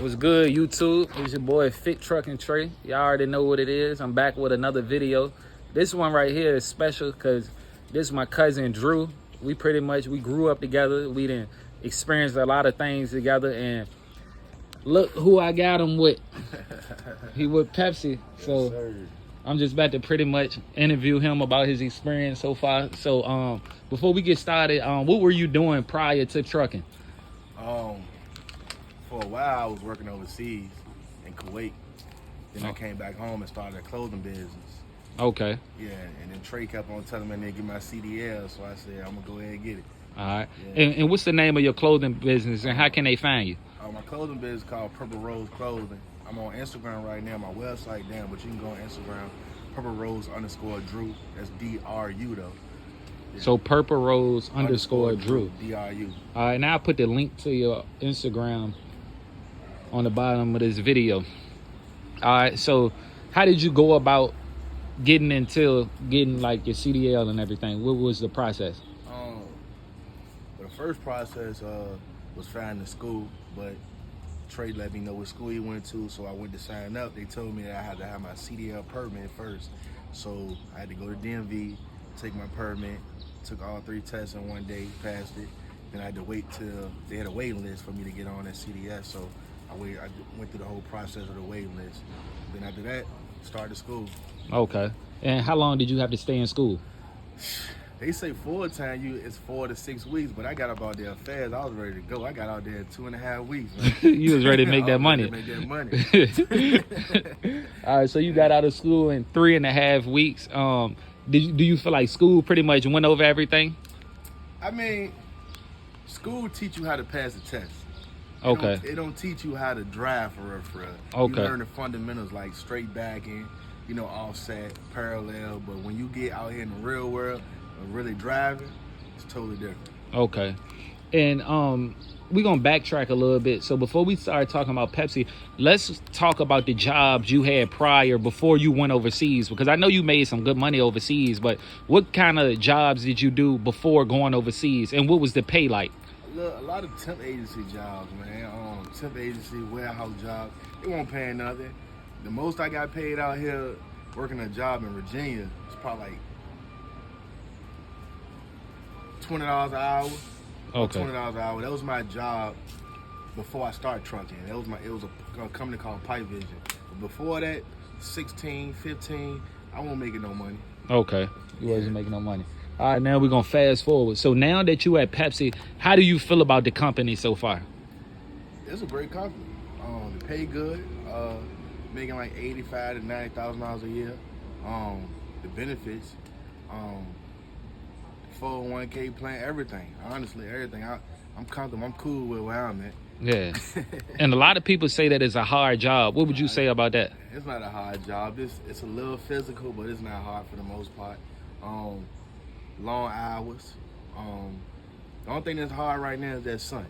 What's good, YouTube? It's your boy Fit Trucking Trey. Y'all already know what it is. I'm back with another video. This one right here is special because this is my cousin Drew. We grew up together. We done experienced a lot of things together, and look who I got him with. He with Pepsi. So yes, I'm just about to pretty much interview him about his experience so far. So before we get started, what were you doing prior to trucking? For a while, I was working overseas in Kuwait. Then I came back home and started a clothing business. Okay. Yeah, and then Trey kept on telling me to get my CDL, so I said, I'm going to go ahead and get it. All right. Yeah. And what's the name of your clothing business, and how can they find you? My clothing business is called Purple Rose Clothing. I'm on Instagram right now. My website down, but you can go on Instagram, purple_rose_Drew. That's DRU, though. Yeah. So Purple Rose _Drew. DRU. All right, now I put the link to your Instagram on the bottom of this video. All right, so how did you go about getting like your CDL and everything? What was the process? Well, the first process was finding a school, but Trey let me know what school he went to, so I went to sign up. They told me that I had to have my CDL permit first, so I had to go to DMV, take my permit, took all 3 tests in one day, passed it. Then I had to wait till they had a waiting list for me to get on that CDS, so I went through the whole process of the waiting list. Then after that, started school. Okay. And how long did you have to stay in school? They say full time it's 4 to 6 weeks, but I got up out there fast. I was ready to go. I got out there in 2.5 weeks. You was ready to make that money. Ready to make that money. All right, so you got out of school in 3.5 weeks. Do you feel like school pretty much went over everything? I mean, school teach you how to pass the test. Okay. It don't teach you how to drive for real. Okay. You learn the fundamentals like straight backing, offset, parallel. But when you get out here in the real world and really driving, it's totally different. Okay. And we're gonna backtrack a little bit. So before we start talking about Pepsi, let's talk about the jobs you had prior before you went overseas, because I know you made some good money overseas, but what kind of jobs did you do before going overseas, and what was the pay like? A lot of temp agency jobs, man. Temp agency, warehouse jobs. They won't pay nothing. The most I got paid out here working a job in Virginia was probably like $20 an hour. Okay. $20 an hour. That was my job before I started trucking. It was a company called Pipe Vision. But before that, 16, 15, I wasn't making no money. Okay. You wasn't making no money. All right, now we're going to fast forward. So now that you at Pepsi, how do you feel about the company so far? It's a great company. They pay good. Making like $85,000 to $90,000 a year. The benefits, 401k plan, everything. Honestly, everything. I'm comfortable. I'm cool with where I'm at. Yeah. And a lot of people say that it's a hard job. What would you say about that? It's not a hard job. It's a little physical, but it's not hard for the most part. Long hours. The only thing that's hard right now is that sun.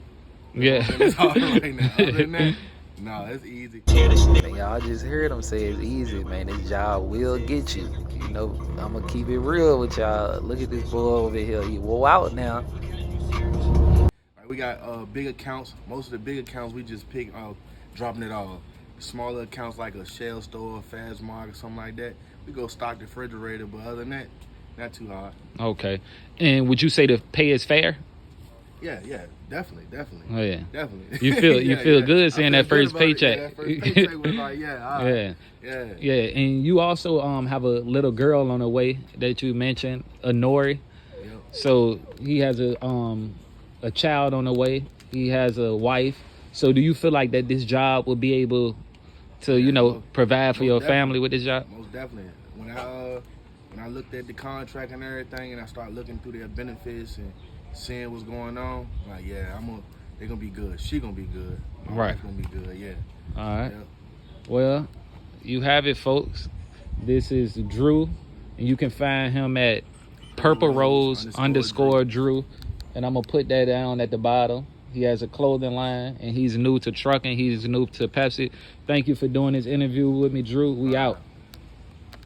Yeah. It's hard right now. Other than that, no, it's easy. Man, y'all just heard him say it's easy, man. This job will get you. I'm going to keep it real with y'all. Look at this boy over here. He wore out now. We got big accounts. Most of the big accounts we just pick dropping it off. Smaller accounts like a Shell store, Fast Market, something like that, we go stock the refrigerator, but other than that, not too hard. Okay. And would you say the pay is fair? Yeah, definitely. Oh, yeah. Definitely. You feel good seeing that first paycheck. That first paycheck was like, all right. Yeah. And you also have a little girl on the way that you mentioned, Nori. Yep. So he has a child on the way. He has a wife. So do you feel like that this job will be able to, provide for your family with this job? Most definitely. When I looked at the contract and everything, and I started looking through their benefits and seeing what's going on, like, they're gonna be good. She gonna be good. My wife's gonna be good. Yeah. All right. Yep. Well, you have it, folks. This is Drew, and you can find him at Purple Rose _Drew, and I'm gonna put that down at the bottom. He has a clothing line, and he's new to trucking. He's new to Pepsi. Thank you for doing this interview with me, Drew. We out.